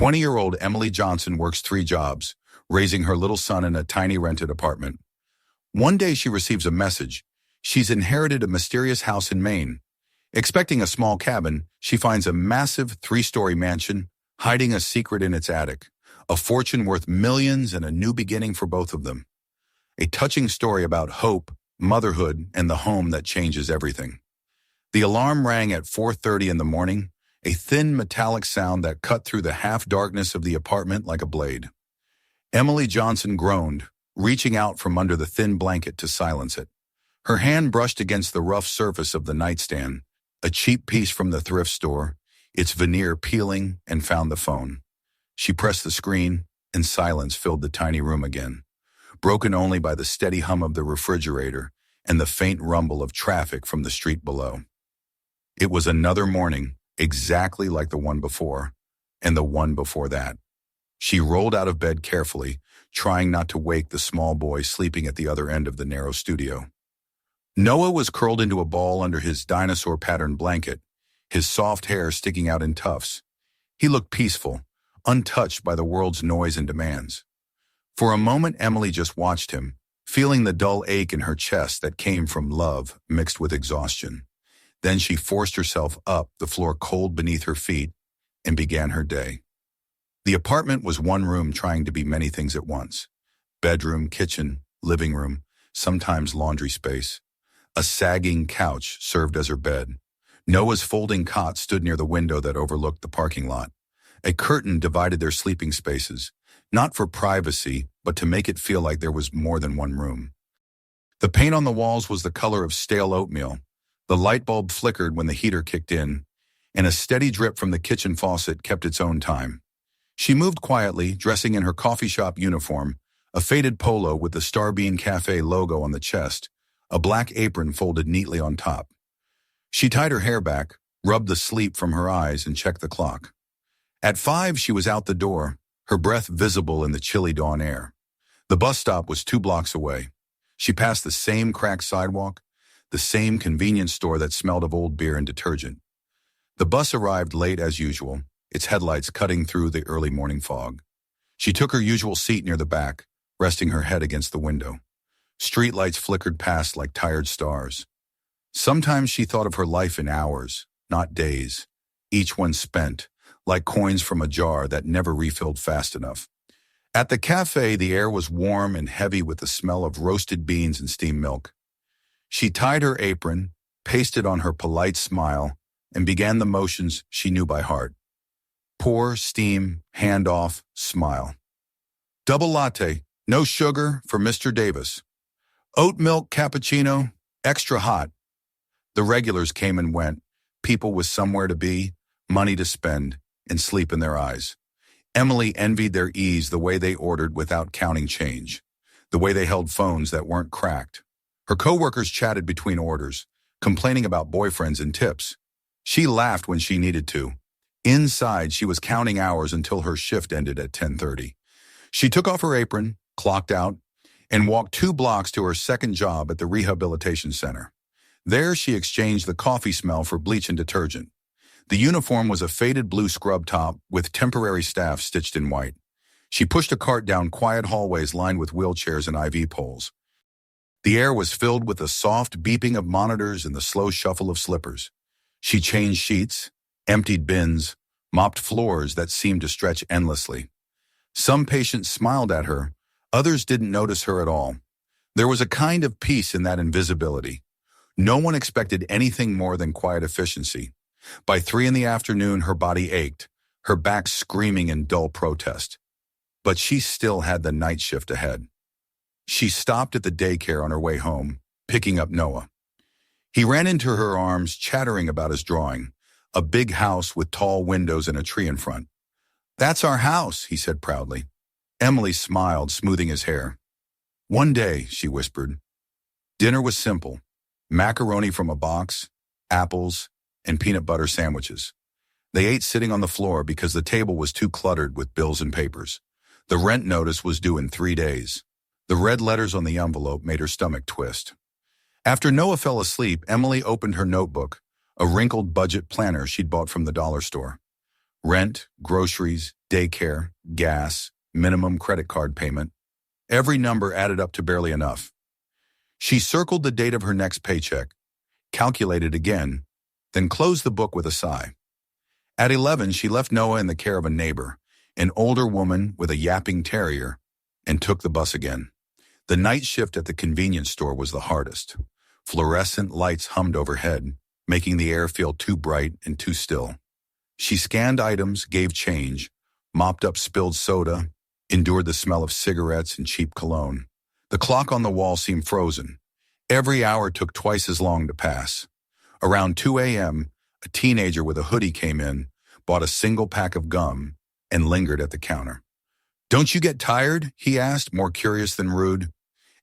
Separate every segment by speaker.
Speaker 1: 20-year-old Emily Johnson works 3 jobs, raising her little son in a tiny rented apartment. One day she receives a message. She's inherited a mysterious house in Maine. Expecting a small cabin, she finds a massive 3-story mansion, hiding a secret in its attic, a fortune worth millions and a new beginning for both of them. A touching story about hope, motherhood, and the home that changes everything. The alarm rang at 4:30 in the morning, a thin metallic sound that cut through the half-darkness of the apartment like a blade. Emily Johnson groaned, reaching out from under the thin blanket to silence it. Her hand brushed against the rough surface of the nightstand, a cheap piece from the thrift store, its veneer peeling, and found the phone. She pressed the screen, and silence filled the tiny room again, broken only by the steady hum of the refrigerator and the faint rumble of traffic from the street below. It was another morning, exactly like the one before, and the one before that. She rolled out of bed carefully, trying not to wake the small boy sleeping at the other end of the narrow studio. Noah was curled into a ball under his dinosaur-patterned blanket, his soft hair sticking out in tufts. He looked peaceful, untouched by the world's noise and demands. For a moment, Emily just watched him, feeling the dull ache in her chest that came from love mixed with exhaustion. Then she forced herself up, the floor cold beneath her feet, and began her day. The apartment was one room trying to be many things at once. Bedroom, kitchen, living room, sometimes laundry space. A sagging couch served as her bed. Noah's folding cot stood near the window that overlooked the parking lot. A curtain divided their sleeping spaces, not for privacy, but to make it feel like there was more than one room. The paint on the walls was the color of stale oatmeal. The light bulb flickered when the heater kicked in, and a steady drip from the kitchen faucet kept its own time. She moved quietly, dressing in her coffee shop uniform, a faded polo with the Starbean Cafe logo on the chest, a black apron folded neatly on top. She tied her hair back, rubbed the sleep from her eyes, and checked the clock. At 5, she was out the door, her breath visible in the chilly dawn air. The bus stop was 2 blocks away. She passed the same cracked sidewalk, the same convenience store that smelled of old beer and detergent. The bus arrived late as usual, its headlights cutting through the early morning fog. She took her usual seat near the back, resting her head against the window. Streetlights flickered past like tired stars. Sometimes she thought of her life in hours, not days, each one spent, like coins from a jar that never refilled fast enough. At the cafe, the air was warm and heavy with the smell of roasted beans and steamed milk. She tied her apron, pasted on her polite smile, and began the motions she knew by heart. Pour, steam, hand off, smile. Double latte, no sugar, for Mr. Davis. Oat milk cappuccino, extra hot. The regulars came and went, people with somewhere to be, money to spend, and sleep in their eyes. Emily envied their ease, the way they ordered without counting change, the way they held phones that weren't cracked. Her coworkers chatted between orders, complaining about boyfriends and tips. She laughed when she needed to. Inside, she was counting hours until her shift ended at 10:30. She took off her apron, clocked out, and walked 2 blocks to her second job at the rehabilitation center. There, she exchanged the coffee smell for bleach and detergent. The uniform was a faded blue scrub top with temporary staff stitched in white. She pushed a cart down quiet hallways lined with wheelchairs and IV poles. The air was filled with the soft beeping of monitors and the slow shuffle of slippers. She changed sheets, emptied bins, mopped floors that seemed to stretch endlessly. Some patients smiled at her, others didn't notice her at all. There was a kind of peace in that invisibility. No one expected anything more than quiet efficiency. By 3 in the afternoon, her body ached, her back screaming in dull protest. But she still had the night shift ahead. She stopped at the daycare on her way home, picking up Noah. He ran into her arms, chattering about his drawing, a big house with tall windows and a tree in front. "That's our house," he said proudly. Emily smiled, smoothing his hair. "One day," she whispered. Dinner was simple: macaroni from a box, apples, and peanut butter sandwiches. They ate sitting on the floor because the table was too cluttered with bills and papers. The rent notice was due in 3 days. The red letters on the envelope made her stomach twist. After Noah fell asleep, Emily opened her notebook, a wrinkled budget planner she'd bought from the dollar store. Rent, groceries, daycare, gas, minimum credit card payment. Every number added up to barely enough. She circled the date of her next paycheck, calculated again, then closed the book with a sigh. At 11, she left Noah in the care of a neighbor, an older woman with a yapping terrier, and took the bus again. The night shift at the convenience store was the hardest. Fluorescent lights hummed overhead, making the air feel too bright and too still. She scanned items, gave change, mopped up spilled soda, endured the smell of cigarettes and cheap cologne. The clock on the wall seemed frozen. Every hour took twice as long to pass. Around 2 a.m., a teenager with a hoodie came in, bought a single pack of gum, and lingered at the counter. "Don't you get tired?" he asked, more curious than rude.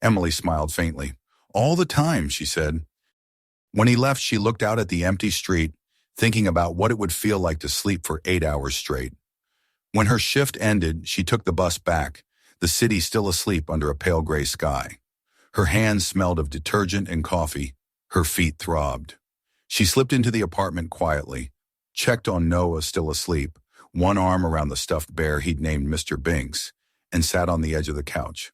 Speaker 1: Emily smiled faintly. "All the time," she said. When he left, she looked out at the empty street, thinking about what it would feel like to sleep for 8 hours straight. When her shift ended, she took the bus back, the city still asleep under a pale gray sky. Her hands smelled of detergent and coffee. Her feet throbbed. She slipped into the apartment quietly, checked on Noah still asleep, one arm around the stuffed bear he'd named Mr. Binks, and sat on the edge of the couch.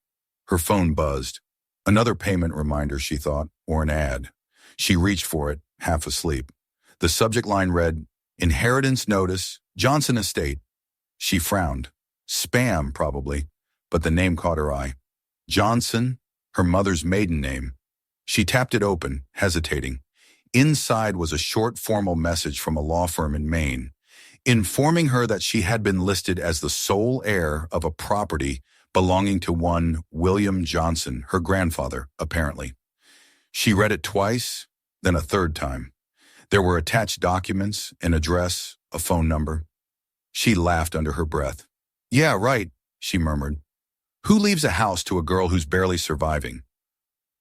Speaker 1: Her phone buzzed. Another payment reminder, she thought, or an ad. She reached for it, half asleep. The subject line read, "Inheritance Notice, Johnson Estate." She frowned. Spam, probably, but the name caught her eye. Johnson, her mother's maiden name. She tapped it open, hesitating. Inside was a short formal message from a law firm in Maine, informing her that she had been listed as the sole heir of a property belonging to one William Johnson, her grandfather, apparently. She read it twice, then a third time. There were attached documents, an address, a phone number. She laughed under her breath. "Yeah, right," she murmured. "Who leaves a house to a girl who's barely surviving?"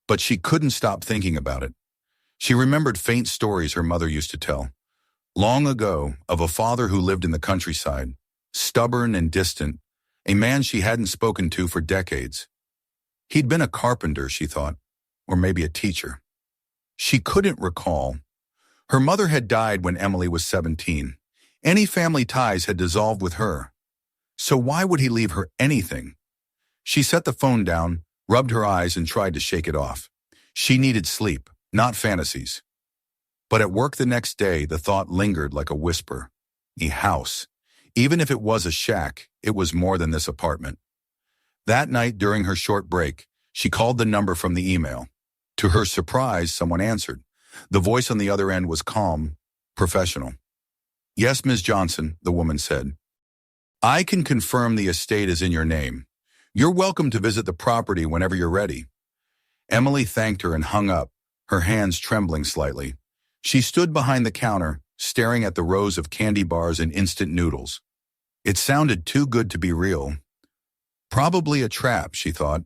Speaker 1: But she couldn't stop thinking about it. She remembered faint stories her mother used to tell. Long ago, of a father who lived in the countryside, stubborn and distant, a man she hadn't spoken to for decades. He'd been a carpenter, she thought, or maybe a teacher. She couldn't recall. Her mother had died when Emily was 17. Any family ties had dissolved with her. So why would he leave her anything? She set the phone down, rubbed her eyes, and tried to shake it off. She needed sleep, not fantasies. But at work the next day, the thought lingered like a whisper. A house. Even if it was a shack, it was more than this apartment. That night, during her short break, she called the number from the email. To her surprise, someone answered. The voice on the other end was calm, professional. "Yes, Ms. Johnson," the woman said. "I can confirm the estate is in your name. You're welcome to visit the property whenever you're ready." Emily thanked her and hung up, her hands trembling slightly. She stood behind the counter, staring at the rows of candy bars and instant noodles. It sounded too good to be real. Probably a trap, she thought.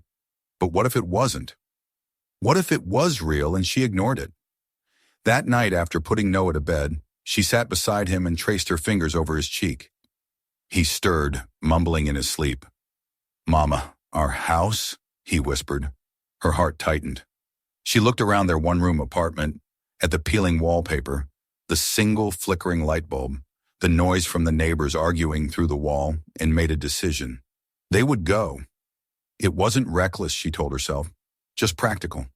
Speaker 1: But what if it wasn't? What if it was real and she ignored it? That night, after putting Noah to bed, she sat beside him and traced her fingers over his cheek. He stirred, mumbling in his sleep. "Mama, our house?" he whispered. Her heart tightened. She looked around their one-room apartment, at the peeling wallpaper, the single flickering light bulb, the noise from the neighbors arguing through the wall, and made a decision. They would go. It wasn't reckless, she told herself, just practical.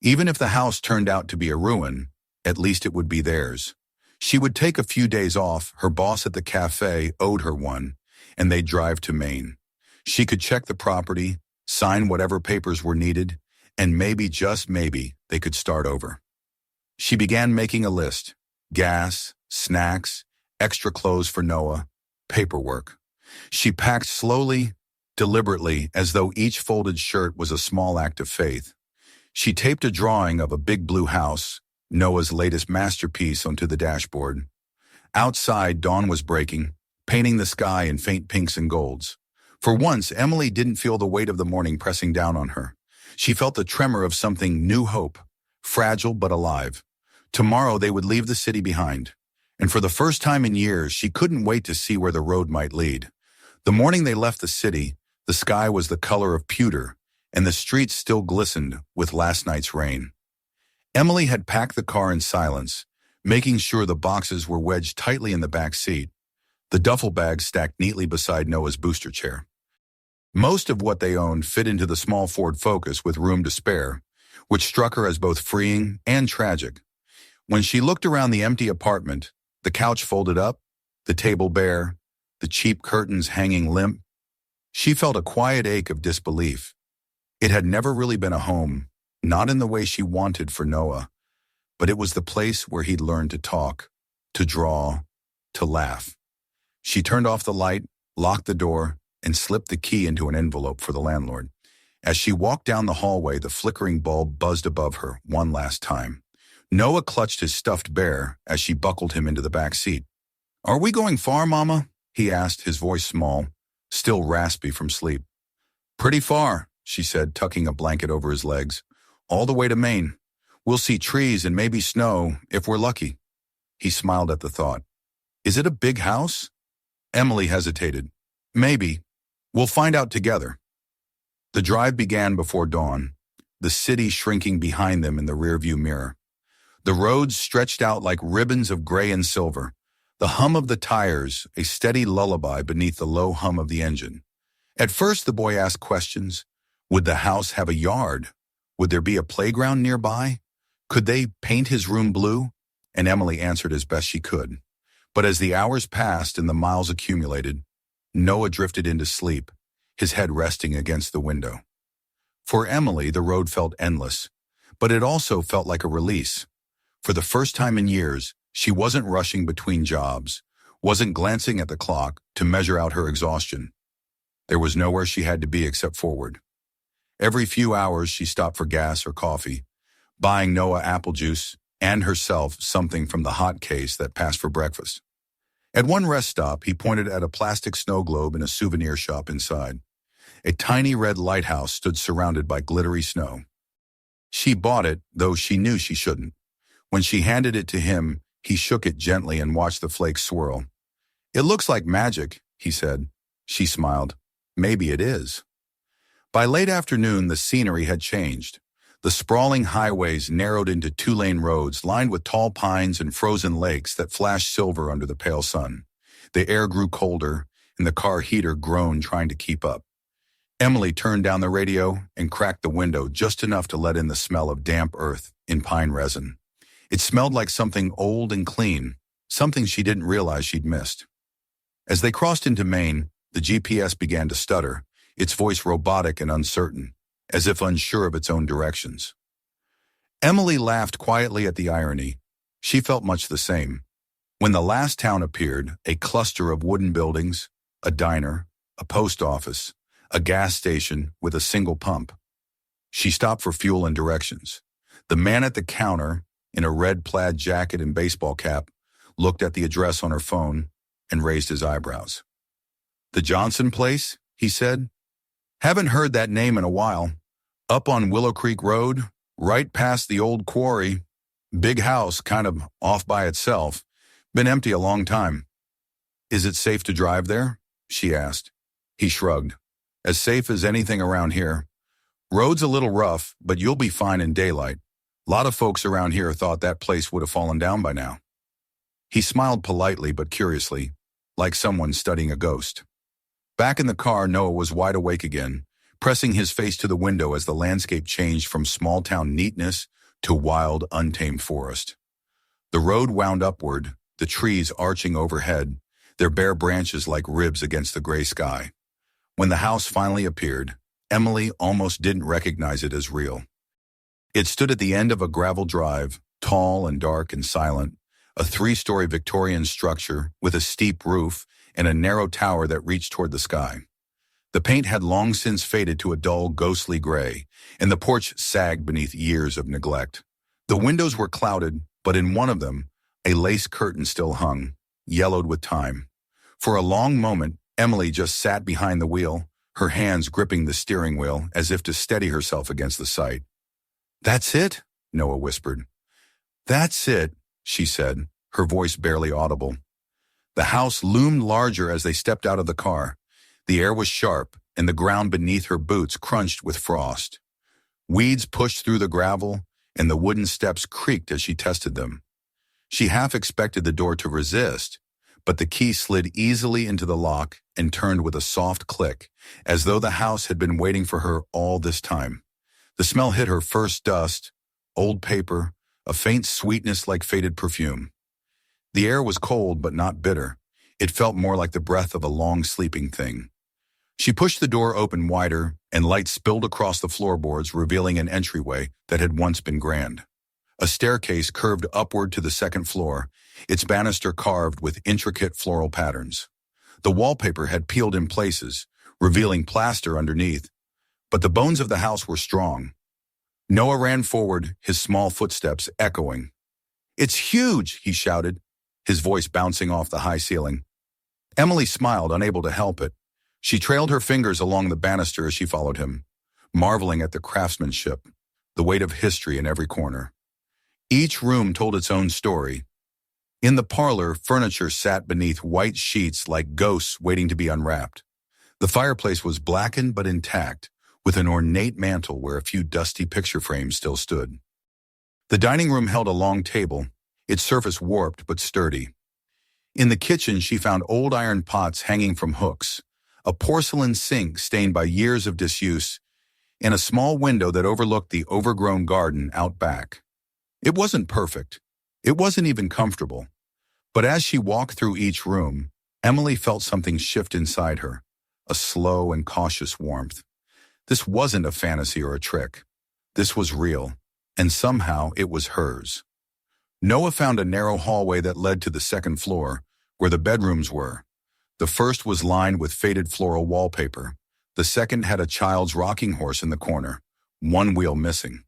Speaker 1: Even if the house turned out to be a ruin, at least it would be theirs. She would take a few days off, her boss at the cafe owed her one, and they'd drive to Maine. She could check the property, sign whatever papers were needed, and maybe, just maybe, they could start over. She began making a list. Gas, snacks, extra clothes for Noah, paperwork. She packed slowly, deliberately, as though each folded shirt was a small act of faith. She taped a drawing of a big blue house, Noah's latest masterpiece, onto the dashboard. Outside, dawn was breaking, painting the sky in faint pinks and golds. For once, Emily didn't feel the weight of the morning pressing down on her. She felt the tremor of something new hope, fragile but alive. Tomorrow they would leave the city behind. And for the first time in years, she couldn't wait to see where the road might lead. The morning they left the city, the sky was the color of pewter, and the streets still glistened with last night's rain. Emily had packed the car in silence, making sure the boxes were wedged tightly in the back seat. the duffel bags stacked neatly beside Noah's booster chair. Most of what they owned fit into the small Ford Focus with room to spare, which struck her as both freeing and tragic. When she looked around the empty apartment, the couch folded up, the table bare, the cheap curtains hanging limp, she felt a quiet ache of disbelief. It had never really been a home, not in the way she wanted for Noah, but it was the place where he'd learned to talk, to draw, to laugh. She turned off the light, locked the door, and slipped the key into an envelope for the landlord. As she walked down the hallway, the flickering bulb buzzed above her one last time. Noah clutched his stuffed bear as she buckled him into the back seat. "Are we going far, Mama?" he asked, his voice small, still raspy from sleep. "Pretty far," she said, tucking a blanket over his legs. "All the way to Maine. We'll see trees and maybe snow, if we're lucky." He smiled at the thought. "Is it a big house?" Emily hesitated. "Maybe. We'll find out together." The drive began before dawn, the city shrinking behind them in the rearview mirror. The roads stretched out like ribbons of gray and silver, the hum of the tires a steady lullaby beneath the low hum of the engine. At first the boy asked questions. Would the house have a yard? Would there be a playground nearby? Could they paint his room blue? And Emily answered as best she could. But as the hours passed and the miles accumulated, Noah drifted into sleep, his head resting against the window. For Emily, the road felt endless, but it also felt like a release. For the first time in years, she wasn't rushing between jobs, wasn't glancing at the clock to measure out her exhaustion. There was nowhere she had to be except forward. Every few hours, she stopped for gas or coffee, buying Noah apple juice and herself something from the hot case that passed for breakfast. At one rest stop, he pointed at a plastic snow globe in a souvenir shop inside. A tiny red lighthouse stood surrounded by glittery snow. She bought it, though she knew she shouldn't. When she handed it to him, he shook it gently and watched the flakes swirl. "It looks like magic," he said. She smiled. "Maybe it is." By late afternoon, the scenery had changed. The sprawling highways narrowed into two-lane roads lined with tall pines and frozen lakes that flashed silver under the pale sun. The air grew colder, and the car heater groaned trying to keep up. Emily turned down the radio and cracked the window just enough to let in the smell of damp earth in pine resin. It smelled like something old and clean, something she didn't realize she'd missed. As they crossed into Maine, the GPS began to stutter, its voice robotic and uncertain, as if unsure of its own directions. Emily laughed quietly at the irony. She felt much the same. When the last town appeared, a cluster of wooden buildings, a diner, a post office, a gas station with a single pump. She stopped for fuel and directions. The man at the counter, in a red plaid jacket and baseball cap, looked at the address on her phone and raised his eyebrows. "The Johnson place?" he said. "Haven't heard that name in a while. Up on Willow Creek Road, right past the old quarry. Big house, kind of off by itself. Been empty a long time." "Is it safe to drive there?" she asked. He shrugged. "As safe as anything around here. Road's a little rough, but you'll be fine in daylight. Lot of folks around here thought that place would have fallen down by now." He smiled politely but curiously, like someone studying a ghost. Back in the car, Noah was wide awake again, pressing his face to the window as the landscape changed from small-town neatness to wild, untamed forest. The road wound upward, the trees arching overhead, their bare branches like ribs against the gray sky. When the house finally appeared, Emily almost didn't recognize it as real. It stood at the end of a gravel drive, tall and dark and silent, a 3-story Victorian structure with a steep roof and a narrow tower that reached toward the sky. The paint had long since faded to a dull, ghostly gray, and the porch sagged beneath years of neglect. The windows were clouded, but in one of them, a lace curtain still hung, yellowed with time. For a long moment, Emily just sat behind the wheel, her hands gripping the steering wheel as if to steady herself against the sight. "That's it?" Noah whispered. "That's it," she said, her voice barely audible. The house loomed larger as they stepped out of the car. The air was sharp, and the ground beneath her boots crunched with frost. Weeds pushed through the gravel, and the wooden steps creaked as she tested them. She half expected the door to resist, but the key slid easily into the lock and turned with a soft click, as though the house had been waiting for her all this time. The smell hit her first: dust, old paper, a faint sweetness like faded perfume. The air was cold but not bitter. It felt more like the breath of a long sleeping thing. She pushed the door open wider, and light spilled across the floorboards, revealing an entryway that had once been grand. A staircase curved upward to the second floor, its banister carved with intricate floral patterns. The wallpaper had peeled in places, revealing plaster underneath, but the bones of the house were strong. Noah ran forward, his small footsteps echoing. "It's huge," he shouted, his voice bouncing off the high ceiling. Emily smiled, unable to help it. She trailed her fingers along the banister as she followed him, marveling at the craftsmanship, the weight of history in every corner. Each room told its own story. In the parlor, furniture sat beneath white sheets like ghosts waiting to be unwrapped. The fireplace was blackened but intact, with an ornate mantel where a few dusty picture frames still stood. The dining room held a long table, its surface warped but sturdy. In the kitchen, she found old iron pots hanging from hooks, a porcelain sink stained by years of disuse, and a small window that overlooked the overgrown garden out back. It wasn't perfect. It wasn't even comfortable. But as she walked through each room, Emily felt something shift inside her, a slow and cautious warmth. This wasn't a fantasy or a trick. This was real, and somehow it was hers. Noah found a narrow hallway that led to the second floor, where the bedrooms were. The first was lined with faded floral wallpaper. The second had a child's rocking horse in the corner, one wheel missing.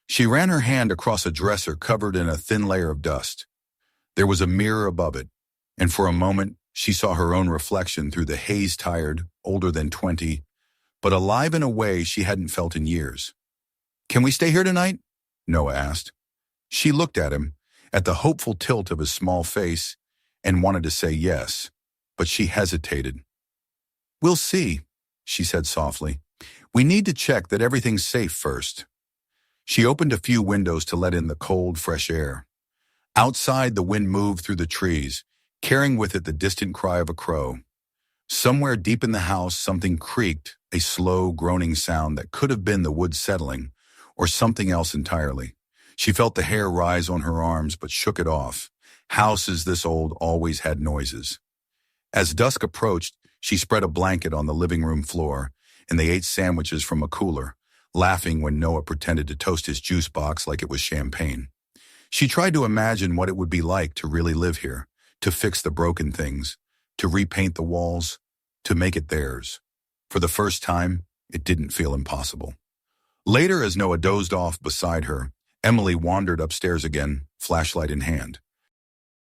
Speaker 1: She ran her hand across a dresser covered in a thin layer of dust. There was a mirror above it, and for a moment she saw her own reflection through the haze-tired, older than 20, but alive in a way she hadn't felt in years. "Can we stay here tonight?" Noah asked. She looked at him, at the hopeful tilt of his small face, and wanted to say yes, but she hesitated. "We'll see," she said softly. "We need to check that everything's safe first." She opened a few windows to let in the cold, fresh air. Outside, the wind moved through the trees, carrying with it the distant cry of a crow. Somewhere deep in the house, something creaked, a slow, groaning sound that could have been the wood settling, or something else entirely. She felt the hair rise on her arms, but shook it off. Houses this old always had noises. As dusk approached, she spread a blanket on the living room floor, and they ate sandwiches from a cooler, laughing when Noah pretended to toast his juice box like it was champagne. She tried to imagine what it would be like to really live here, to fix the broken things, to repaint the walls, to make it theirs. For the first time, it didn't feel impossible. Later, as Noah dozed off beside her, Emily wandered upstairs again, flashlight in hand.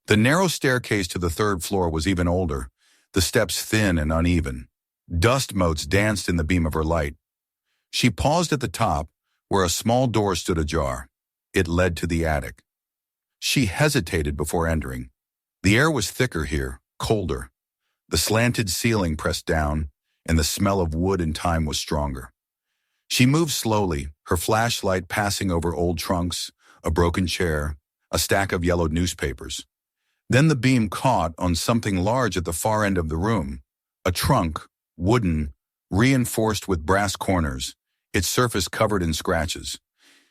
Speaker 1: The narrow staircase to the third floor was even older, the steps thin and uneven. Dust motes danced in the beam of her light. She paused at the top, where a small door stood ajar. It led to the attic. She hesitated before entering. The air was thicker here, colder. The slanted ceiling pressed down, and the smell of wood and time was stronger. She moved slowly, her flashlight passing over old trunks, a broken chair, a stack of yellowed newspapers. Then the beam caught on something large at the far end of the room, a trunk, wooden, reinforced with brass corners, its surface covered in scratches.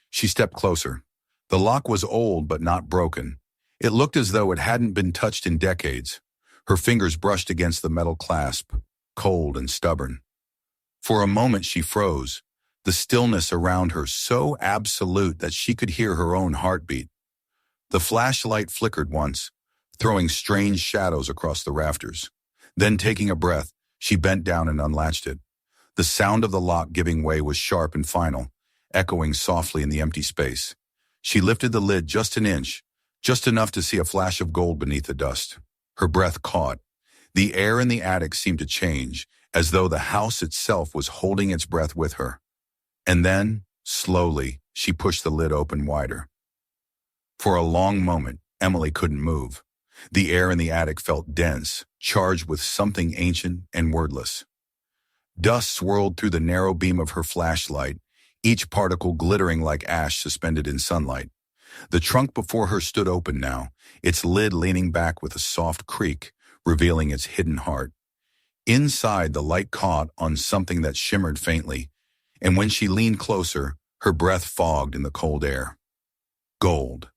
Speaker 1: She stepped closer. The lock was old but not broken. It looked as though it hadn't been touched in decades. Her fingers brushed against the metal clasp, cold and stubborn. For a moment she froze, the stillness around her so absolute that she could hear her own heartbeat. The flashlight flickered once, throwing strange shadows across the rafters. Then, taking a breath, she bent down and unlatched it. The sound of the lock giving way was sharp and final, echoing softly in the empty space. She lifted the lid just an inch, just enough to see a flash of gold beneath the dust. Her breath caught. The air in the attic seemed to change, as though the house itself was holding its breath with her. And then, slowly, she pushed the lid open wider. For a long moment, Emily couldn't move. The air in the attic felt dense, charged with something ancient and wordless. Dust swirled through the narrow beam of her flashlight, each particle glittering like ash suspended in sunlight. The trunk before her stood open now, its lid leaning back with a soft creak, revealing its hidden heart. Inside, the light caught on something that shimmered faintly, and when she leaned closer, her breath fogged in the cold air. Gold.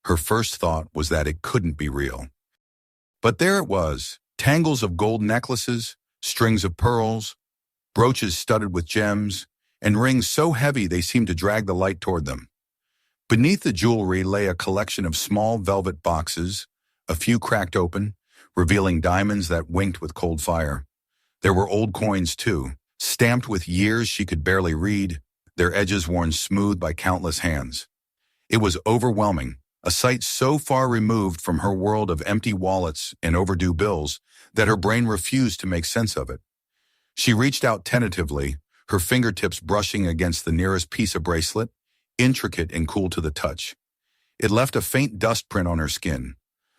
Speaker 1: Her first thought was that it couldn't be real. But there it was, tangles of gold necklaces, strings of pearls, brooches studded with gems, and rings so heavy they seemed to drag the light toward them. Beneath the jewelry lay a collection of small velvet boxes, a few cracked open, revealing diamonds that winked with cold fire. There were old coins too, stamped with years she could barely read, their edges worn smooth by countless hands. It was overwhelming, a sight so far removed from her world of empty wallets and overdue bills that her brain refused to make sense of it. She reached out tentatively, her fingertips brushing against the nearest piece of bracelet, intricate and cool to the touch. It left a faint dust print on her skin.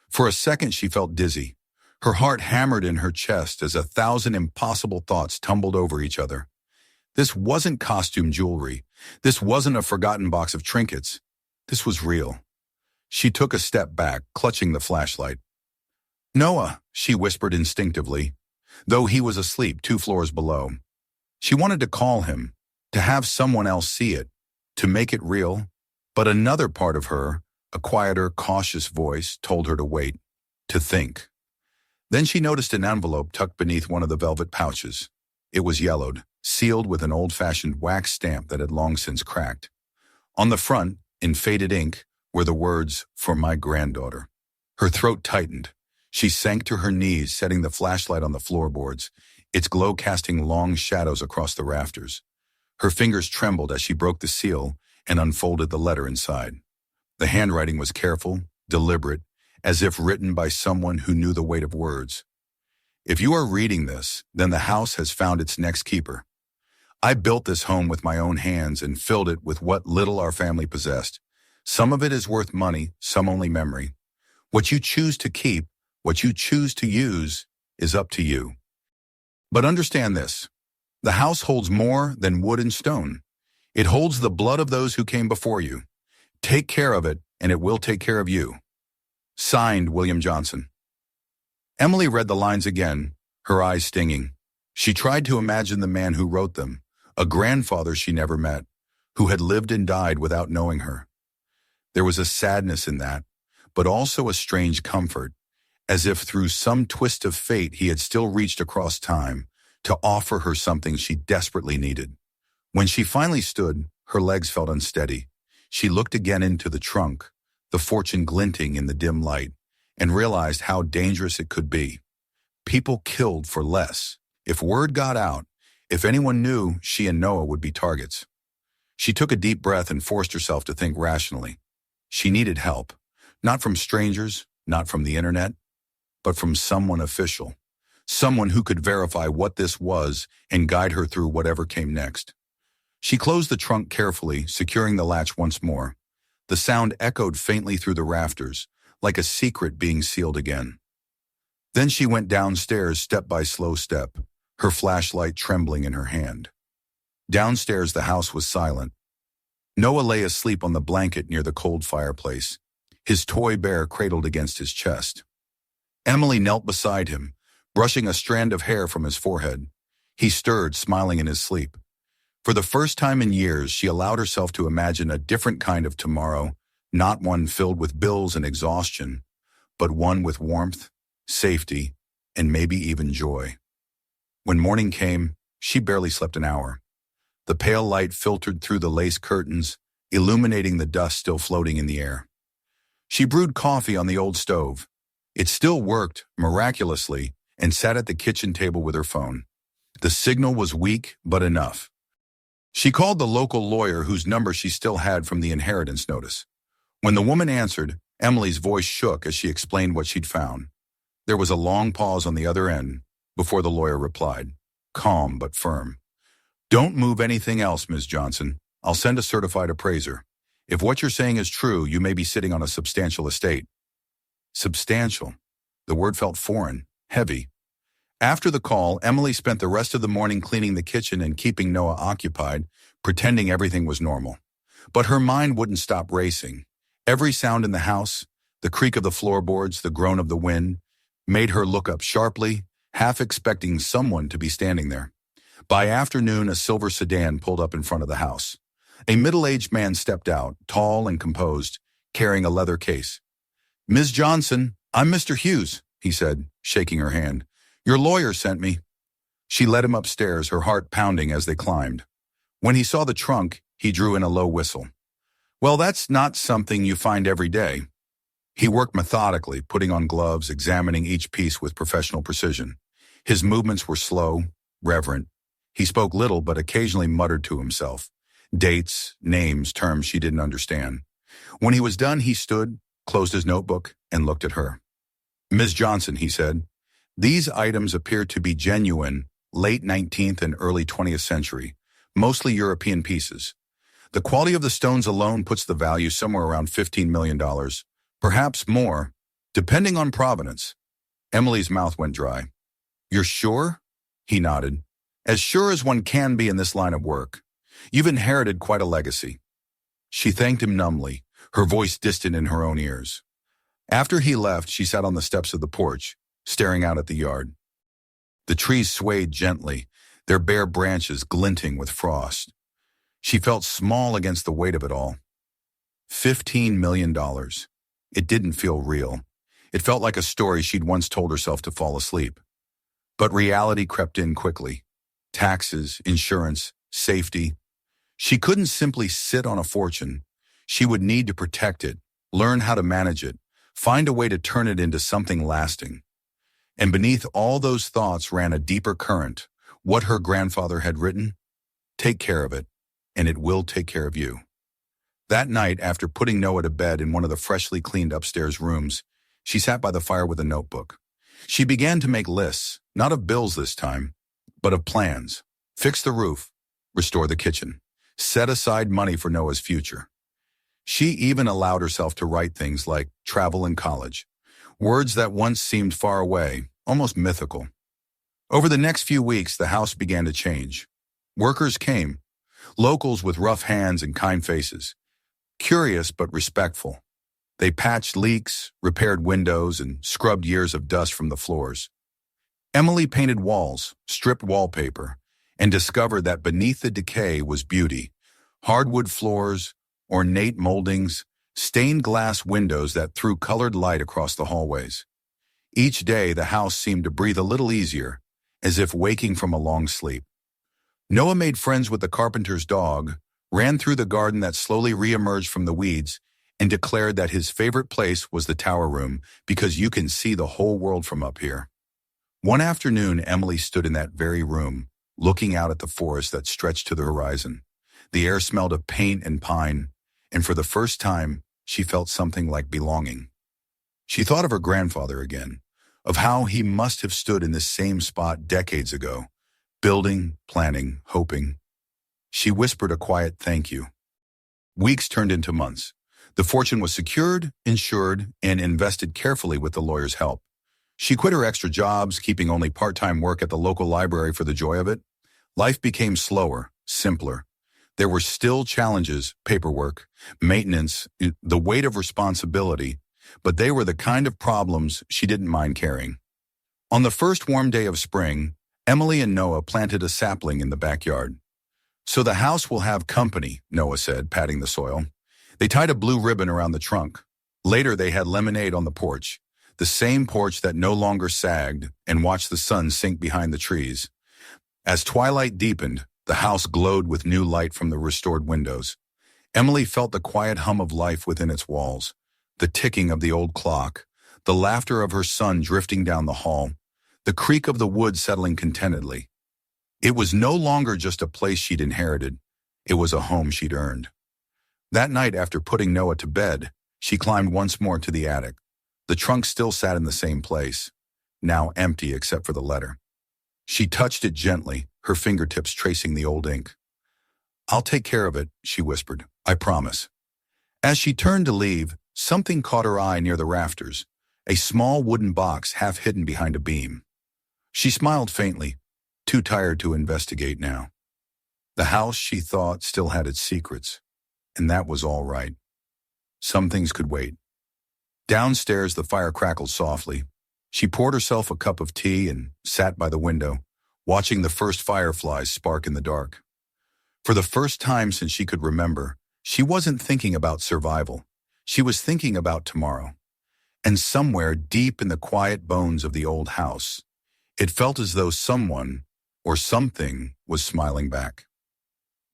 Speaker 1: For a second she felt dizzy. Her heart hammered in her chest as 1,000 impossible thoughts tumbled over each other. This wasn't costume jewelry. This wasn't a forgotten box of trinkets. This was real. She took a step back, clutching the flashlight. "Noah," she whispered instinctively, though he was asleep 2 floors below. She wanted to call him, to have someone else see it, to make it real, but another part of her, a quieter, cautious voice, told her to wait, to think. Then she noticed an envelope tucked beneath one of the velvet pouches. It was yellowed, sealed with an old-fashioned wax stamp that had long since cracked. On the front, in faded ink, were the words, "For my granddaughter." Her throat tightened. She sank to her knees, setting the flashlight on the floorboards, its glow casting long shadows across the rafters. Her fingers trembled as she broke the seal and unfolded the letter inside. The handwriting was careful, deliberate, as if written by someone who knew the weight of words. "If you are reading this, then the house has found its next keeper. I built this home with my own hands and filled it with what little our family possessed. Some of it is worth money, some only memory. What you choose to keep, what you choose to use, is up to you. But understand this, the house holds more than wood and stone. It holds the blood of those who came before you. Take care of it, and it will take care of you." Signed, William Johnson. Emily read the lines again, her eyes stinging. She tried to imagine the man who wrote them, a grandfather she never met, who had lived and died without knowing her. There was a sadness in that, but also a strange comfort, as if through some twist of fate he had still reached across time to offer her something she desperately needed. When she finally stood, her legs felt unsteady. She looked again into the trunk, the fortune glinting in the dim light, and realized how dangerous it could be. People killed for less. If word got out, if anyone knew, she and Noah would be targets. She took a deep breath and forced herself to think rationally. She needed help, not from strangers, not from the internet, but from someone official, someone who could verify what this was and guide her through whatever came next. She closed the trunk carefully, securing the latch once more. The sound echoed faintly through the rafters, like a secret being sealed again. Then she went downstairs step by slow step, her flashlight trembling in her hand. Downstairs the house was silent. Noah lay asleep on the blanket near the cold fireplace, his toy bear cradled against his chest. Emily knelt beside him, brushing a strand of hair from his forehead. He stirred, smiling in his sleep. For the first time in years, she allowed herself to imagine a different kind of tomorrow, not one filled with bills and exhaustion, but one with warmth, safety, and maybe even joy. When morning came, she barely slept an hour. The pale light filtered through the lace curtains, illuminating the dust still floating in the air. She brewed coffee on the old stove. It still worked, miraculously, and sat at the kitchen table with her phone. The signal was weak, but enough. She called the local lawyer whose number she still had from the inheritance notice. When the woman answered, Emily's voice shook as she explained what she'd found. There was a long pause on the other end before the lawyer replied, calm but firm. "Don't move anything else, Ms. Johnson. I'll send a certified appraiser. If what you're saying is true, you may be sitting on a substantial estate." Substantial. The word felt foreign, heavy. After the call, Emily spent the rest of the morning cleaning the kitchen and keeping Noah occupied, pretending everything was normal. But her mind wouldn't stop racing. Every sound in the house, the creak of the floorboards, the groan of the wind, made her look up sharply, half expecting someone to be standing there. By afternoon, a silver sedan pulled up in front of the house. A middle-aged man stepped out, tall and composed, carrying a leather case. "Ms. Johnson, I'm Mr. Hughes," he said, shaking her hand. "Your lawyer sent me." She led him upstairs, her heart pounding as they climbed. When he saw the trunk, he drew in a low whistle. "Well, that's not something you find every day." He worked methodically, putting on gloves, examining each piece with professional precision. His movements were slow, reverent. He spoke little but occasionally muttered to himself. Dates, names, terms she didn't understand. When he was done, he stood, closed his notebook, and looked at her. "Ms. Johnson," he said, "these items appear to be genuine, late 19th and early 20th century, mostly European pieces. The quality of the stones alone puts the value somewhere around $15 million, perhaps more, depending on provenance." Emily's mouth went dry. "You're sure?" He nodded. "As sure as one can be in this line of work. You've inherited quite a legacy." She thanked him numbly, her voice distant in her own ears. After he left, she sat on the steps of the porch, staring out at the yard. The trees swayed gently, their bare branches glinting with frost. She felt small against the weight of it all. $15 million. It didn't feel real. It felt like a story she'd once told herself to fall asleep. But reality crept in quickly. Taxes, insurance, safety. She couldn't simply sit on a fortune. She would need to protect it, learn how to manage it, find a way to turn it into something lasting. And beneath all those thoughts ran a deeper current, what her grandfather had written: "Take care of it, and it will take care of you." That night, after putting Noah to bed in one of the freshly cleaned upstairs rooms, she sat by the fire with a notebook. She began to make lists, not of bills this time, but of plans. Fix the roof, restore the kitchen, set aside money for Noah's future. She even allowed herself to write things like travel and college, words that once seemed far away, almost mythical. Over the next few weeks, the house began to change. Workers came, locals with rough hands and kind faces, curious but respectful. They patched leaks, repaired windows, and scrubbed years of dust from the floors. Emily painted walls, stripped wallpaper, and discovered that beneath the decay was beauty. Hardwood floors, ornate moldings, stained glass windows that threw colored light across the hallways. Each day, the house seemed to breathe a little easier, as if waking from a long sleep. Noah made friends with the carpenter's dog, ran through the garden that slowly reemerged from the weeds, and declared that his favorite place was the tower room because you can see the whole world from up here. One afternoon, Emily stood in that very room, looking out at the forest that stretched to the horizon. The air smelled of paint and pine, and for the first time, she felt something like belonging. She thought of her grandfather again, of how he must have stood in this same spot decades ago, building, planning, hoping. She whispered a quiet thank you. Weeks turned into months. The fortune was secured, insured, and invested carefully with the lawyer's help. She quit her extra jobs, keeping only part-time work at the local library for the joy of it. Life became slower, simpler. There were still challenges, paperwork, maintenance, the weight of responsibility, but they were the kind of problems she didn't mind carrying. On the first warm day of spring, Emily and Noah planted a sapling in the backyard. "So the house will have company," Noah said, patting the soil. They tied a blue ribbon around the trunk. Later, they had lemonade on the porch, the same porch that no longer sagged, and watched the sun sink behind the trees. As twilight deepened, the house glowed with new light from the restored windows. Emily felt the quiet hum of life within its walls, the ticking of the old clock, the laughter of her son drifting down the hall, the creak of the wood settling contentedly. It was no longer just a place she'd inherited. It was a home she'd earned. That night, after putting Noah to bed, she climbed once more to the attic. The trunk still sat in the same place, now empty except for the letter. She touched it gently, her fingertips tracing the old ink. "I'll take care of it," she whispered. "I promise." As she turned to leave, something caught her eye near the rafters, a small wooden box half hidden behind a beam. She smiled faintly, too tired to investigate now. The house, she thought, still had its secrets, and that was all right. Some things could wait. Downstairs, the fire crackled softly. She poured herself a cup of tea and sat by the window, watching the first fireflies spark in the dark. For the first time since she could remember, she wasn't thinking about survival. She was thinking about tomorrow. And somewhere deep in the quiet bones of the old house, it felt as though someone or something was smiling back.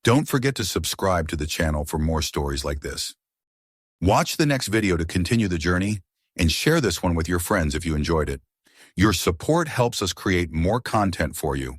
Speaker 1: Don't forget to subscribe to the channel for more stories like this. Watch the next video to continue the journey and share this one with your friends if you enjoyed it. Your support helps us create more content for you.